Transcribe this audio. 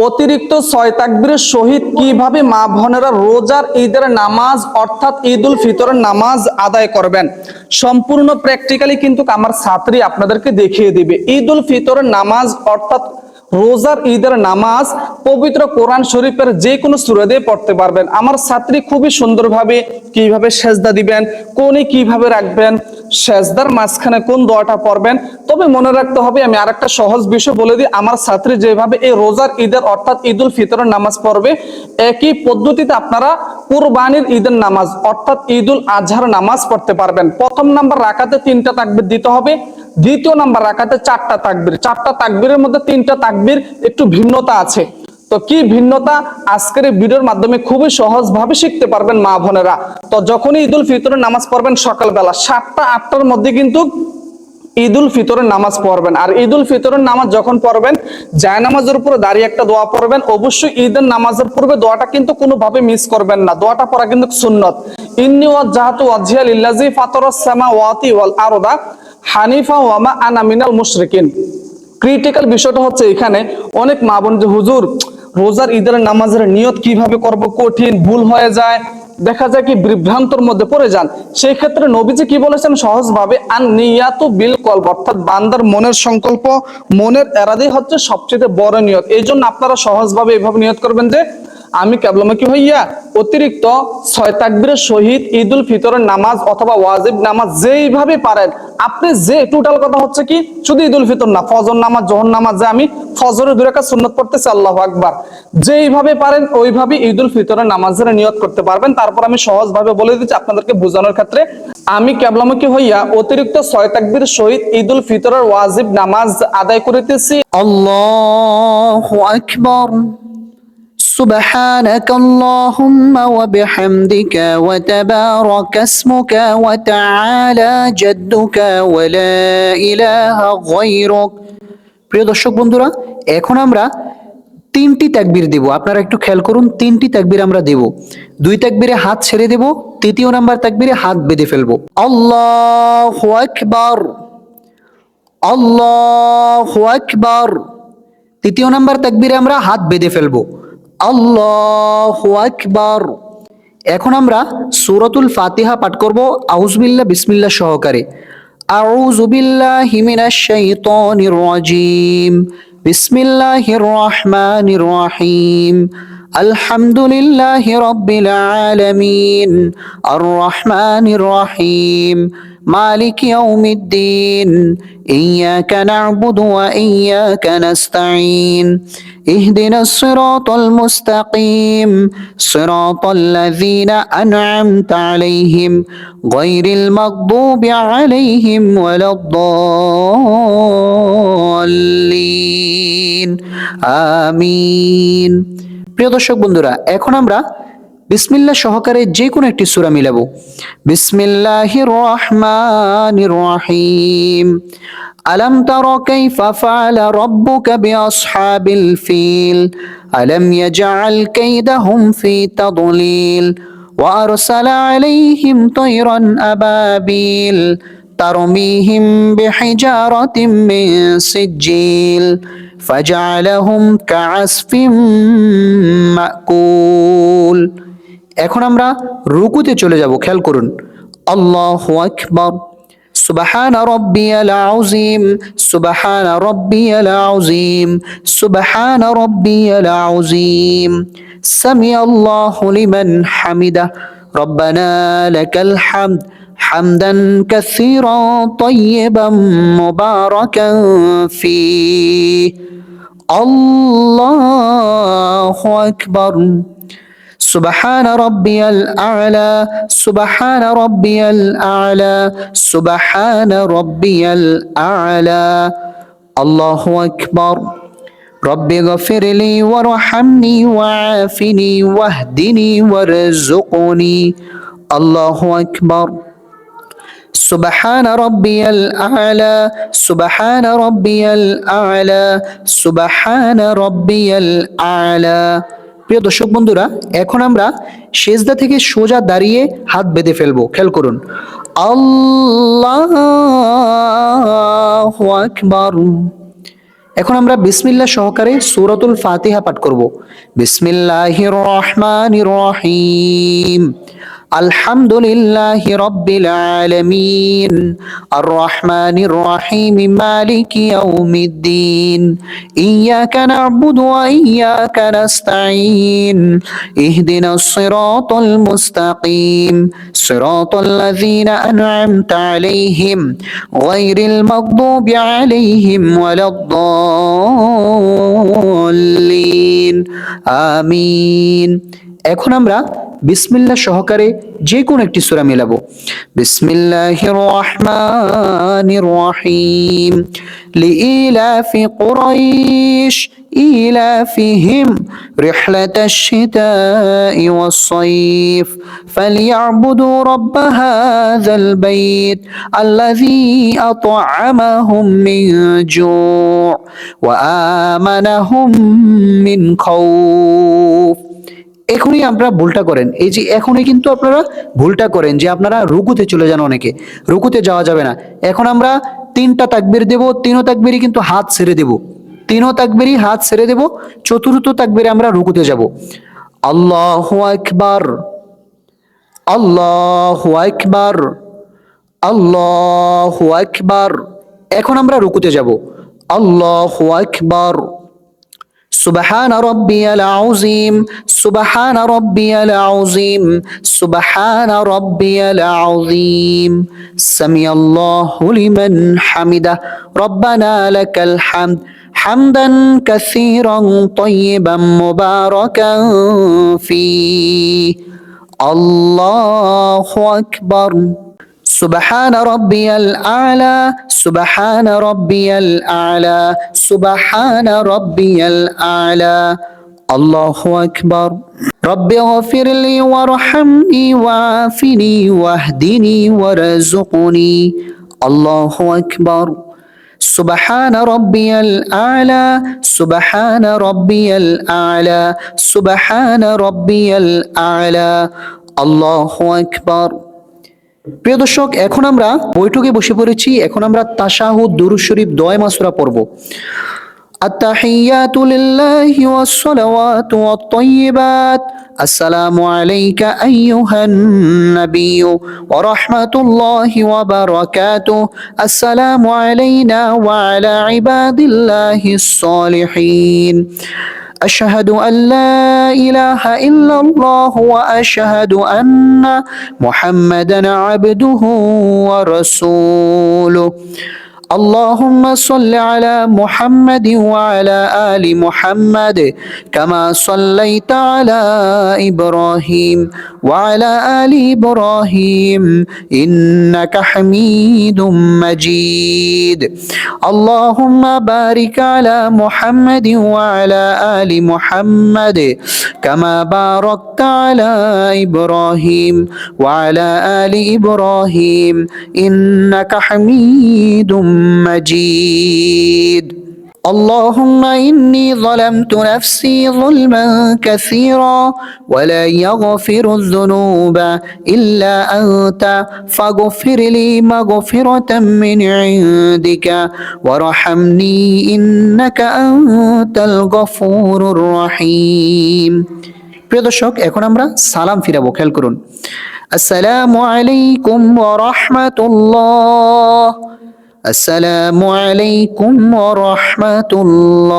অতিরিক্ত 6 তাকবীরের সহিত কিভাবে মা বোনেরা রোজার ঈদের নামাজ অর্থাৎ ঈদ উল ফিতরের নামাজ আদায় করবেন, সম্পূর্ণ প্র্যাকটিক্যালি কিন্তু আমার ছাত্রী আপনাদেরকে দেখিয়ে দিবে। ঈদ উল ফিতরের নামাজ অর্থাৎ রোজার ঈদের নামাজ পবিত্র কোরআন শরীফের যে কোনো সূরা দিয়ে পড়তে পারবেন। আমার ছাত্রী খুবই সুন্দরভাবে কিভাবে সেজদা দিবেন, কোণে কিভাবে রাখবেন, সেজদার মাঝখানে কোন দোয়াটা পড়বেন। তবে মনে রাখতে হবে, আমি আরেকটা সহজ বিষয় বলে দিই, আমার ছাত্রী যেভাবে এই রোজার ঈদের অর্থাৎ ঈদ উল ফিতরের নামাজ পড়বে, একই পদ্ধতিতে আপনারা কুরবানির ঈদের নামাজ অর্থাৎ ঈদ উল আজহার নামাজ পড়তে পারবেন। প্রথম নাম্বার রাকাতে 3টা তাকবীর দিতে হবে, দ্বিতীয় নাম্বার রাকাতে 4টা তাকবীর। 4টা তাকবীরের মধ্যে 3টা তাকবীর একটু ভিন্নতা আছে। তো কি ভিন্নতা আজকের এই ভিডিওর মাধ্যমে খুবই সহজভাবে শিখতে পারবেন মা বোনেরা। তো যখনই ঈদ উল ফিতরের নামাজ পড়বেন সকালবেলা 7টা 8টার মধ্যে কিন্তু ঈদ উল ফিতরের নামাজ পড়বেন। আর ঈদ উল ফিতরের নামাজ যখন পড়বেন, জায়নামাজের উপরে দাঁড়িয়ে একটা দোয়া পড়বেন। অবশ্যই ঈদের নামাজের পূর্বে দোয়াটা কিন্তু কোনোভাবে মিস করবেন না, দোয়াটা পড়া কিন্তু সুন্নত। ইন্নী ওয়াজ্জাহতু ওয়াজহিয়া লিল্লাযী ফাতারাস সামাওয়াতি ওয়াল আরদা হানিফা ওয়া মা আনা মিনাল মুশরিকিন। ক্রিটিক্যাল বিষয়টা হচ্ছে এখানে অনেক মা বোন যে হুজুর রোজার ঈদের নামাজের নিয়ত কিভাবে করব, কঠিন ভুল হয়ে যায়, দেখা যায় কি বিভ্রান্তর মধ্যে পড়ে যান। সেই ক্ষেত্রে নবীজি কি বলেছেন সহজভাবে, আন নিয়াতু বিল কলব, অর্থাৎ বান্দার মনের সংকল্প, মনের এরাদে হচ্ছে সবচেয়ে বড় নিয়ত। এই জন্য আপনারা সহজভাবে এভাবে নিয়ত করবেন যে আমি কেবলমাকি হইয়া অতিরিক্ত 6 তাকবীরের সহিত ঈদ উল ফিতরের নামাজ অথবা ওয়াজিব নামাজ যেইভাবে পারেন আপনি, যে টোটাল কথা হচ্ছে কি শুধু ঈদ উল ফিতর না, ফজর নামাজ জোহর নামাজ, যে আমি ফজরের 2 রাকাত সুন্নাত পড়তেছি আল্লাহু আকবার, যেইভাবে পারেন ওইভাবে ঈদ উল ফিতরের নামাজের নিয়ত করতে পারবেন। তারপর আমি সহজভাবে বলে দিচ্ছি আপনাদেরকে বোঝানোর ক্ষেত্রে, আমি কেবলমাকি হইয়া অতিরিক্ত 6 তাকবীরের সহিত ঈদ উল ফিতরের ওয়াজিব নামাজ আদায় করিতেছি। আল্লাহু আকবার। سبحانك اللهم وبحمدك وتبارك اسمك وتعالى جدك ولا إله غيرك। প্রিয় দর্শক বন্ধুরা, এখন আমরা 3টি তাকবীর দেব। আপনারা একটু খেয়াল করুন, 3টি তাকবীর আমরা দেব। 2 তাকবীরে হাত ছেড়ে দেব, তৃতীয় নাম্বার তাকবীরে হাত বেঁধে ফেলবো। আল্লাহু আকবার, আল্লাহু আকবার। তৃতীয় নাম্বার তাকবীরে আমরা হাত বেঁধে ফেলবো। আল্লাহু আকবার। এখন আমরা সূরাতুল ফাতিহা পাঠ করব আউযুবিল্লাহ বিসমিল্লাহ সহকারে। আউযু বিল্লাহি মিনাশ শাইতানির রাজীম। বিসমিল্লাহির রহমানির রহিম। আলহামদুলিল্লাহি রাব্বিল আলামিন আর রহমানির রহিম মালিক ইয়াউমিদ্দিন ইয়্যাকা না'বুদু ওয়া ইয়্যাকা নাস্তাঈন ইহদিনাস সিরাতাল মুস্তাকিম সিরাতাল লাযীনা আন'আমতা আলাইহিম গায়রিল মাগদুবি আলাইহিম ওয়ালাদ-দাল্লিন আমিন। প্রিয় দর্শক বন্ধুরা, এখন আমরা বিসমিল্লাহ সহকারে যে কোনো একটি সূরা মিলাবো। বিসমিল্লাহির রহমানির রহিম। আলম তারা কাইফা ফাআলা রাব্বুকা বিআসহাবিল ফিল আলম ইয়াজআল কাইদাহুম ফি তাদলিল ওয়া আরসালা আলাইহিম তায়রান আবাবিল তারমিহিম বিহিজারাতিম মিন সিজ্জিল ফাজআলাহুম কাআসফিম মাকুল। এখন আমরা রুকুতে চলে যাব, খেয়াল করুন। আল্লাহু আকবার। সুবহান রাব্বিয়াল আযীম, সুবহান রাব্বিয়াল আযীম, সুবহান রাব্বিয়াল আযীম। সামিআল্লাহু লিমান হামিদা, রব্বানা লাকাল হামদ হামদান কাসীরান তাইয়িবান মুবারাকান ফীহি। আল্লাহু আকবার। সুবহান রাব্বিয়াল আ'লা, সুবহান রাব্বিয়াল আ'লা, সুবহান রাব্বিয়াল আ'লা। আল্লাহু আকবার। রব্বি গফিরলি ওয়ারহামনি ওয়াআফিনি ওয়াহদিনি ওয়ারযুকনি। আল্লাহু আকবার। সুবহান রাব্বিয়াল আ'লা, সুবহান রাব্বিয়াল আ'লা, সুবহান রাব্বিয়াল আ'লা। প্রিয় দর্শক বন্ধুরা, এখন আমরা সেজদা থেকে সোজা দাঁড়িয়ে হাত বেঁধে ফেলবো, খেয়াল করুন। আল্লাহু আকবার। এখন আমরা বিসমিল্লাহ সহকারে সূরাতুল ফাতিহা পাঠ করব। বিসমিল্লাহির রহমানির রহিম। আলহামদুলিল্লাহি রাব্বিল আলামিন আর রহমানির রহিম মালিকি ইয়াউমিদ্দিন ইয়াকা না'বুদু ওয়া ইয়াকা নাস্তাঈন ইহদিনাস সিরাতাল মুস্তাকিম সিরাতাল লাযীনা আন'আমতা আলাইহিম গায়রিল মাগদুবি আলাইহিম ওয়ালাদ-দাল্লিন আমিন। এখন আমরা বিসমিল্লাহ সহকারে যে কোনো একটি সূরা মিলাবো। বিসমিল্লাহির রহমানির রহিম। লিইলাফি কুরাইশ إيلافهم رحلة الشتاء والصيف فليعبدوا رب هذا البيت الذي أطعمهم من جوع وآمنهم من خوف। এখনই আপনারা ভুলটা করেন, এই যে এখনই কিন্তু আপনারা ভুলটা করেন যে আপনারা রুকুতে চলে যান, অনেকে রুকুতে যাওয়া যাবে না। এখন আমরা তিনটা তাকবীর দেব, তিনও তাকবীরই কিন্তু হাত ছেড়ে দেব, তিনও তাকবীরই হাত ছেড়ে দেব। চতুর্থ তাকবীরে আমরা রুকুতে যাব। আল্লাহু আকবার, আল্লাহু আকবার, আল্লাহু আকবার। এখন আমরা রুকুতে যাব। আল্লাহু আকবার। সুবহান রাব্বিয়াল আযীম, সুবহান রাব্বিয়াল আযীম, সুবহান রাব্বিয়াল আযীম। সামিআল্লাহু লিমান হামিদা, রব্বানা লাকাল হামদ হামদান কাসীরান তাইয়িবান মুবারাকান ফীহি। আল্লাহু আকবার। سبحان ربي الأعلى، سبحان ربي الأعلى، سبحان ربي الأعلى. الله أكبر. رب اغفر لي وارحمني وعافني واهدني وارزقني. الله أكبر. سبحان ربي الأعلى، سبحان ربي الأعلى، سبحان ربي الأعلى. الله أكبر. প্রিয় দর্শক, এখন আমরা বৈঠকে বসে পড়েছি। এখন আমরা তাশাহুদ, দুরূদ শরীফ, দোয়া মাসুরা পড়ব। আত-তাহিয়াতু লিল্লাহি ওয়াস-সালাওয়াতু ওয়াত-তাইয়্যিবাত। আসসালামু আলাইকা আইয়ুহান নাবিয়্যু ওয়া রাহমাতুল্লাহি ওয়া বারাকাতুহু। আসসালামু আলাইনা ওয়া আলা ইবাদিল্লাহিস সালিহিন। أشهد أن لا إله إلا الله وأشهد أن محمدا عبده ورسوله. اللهم صل على محمد وعلى آل محمد كما صليت على إبراهيم وعلى آل إبراهيم إنك حميد مجيد. اللهم بارك على محمد وعلى آل محمد كما باركت على إبراهيم وعلى آل إبراهيم إنك حميد مجيد. اللهم إني ظلمت نفسي ظلما كثيرا ولا يغفر الذنوب إلا أنت فاغفر لي مغفرة من عندك وارحمني إنك أنت الغفور الرحيم. প্রিয় দর্শক, এখন আমরা সালাম ফিরাবো। খেয়াল করুন। আসসালামু আলাইকুম ওয়া রাহমাতুল্লাহ। আসসালামু আলাইকুম ওয়া রাহমাতুল্লাহ।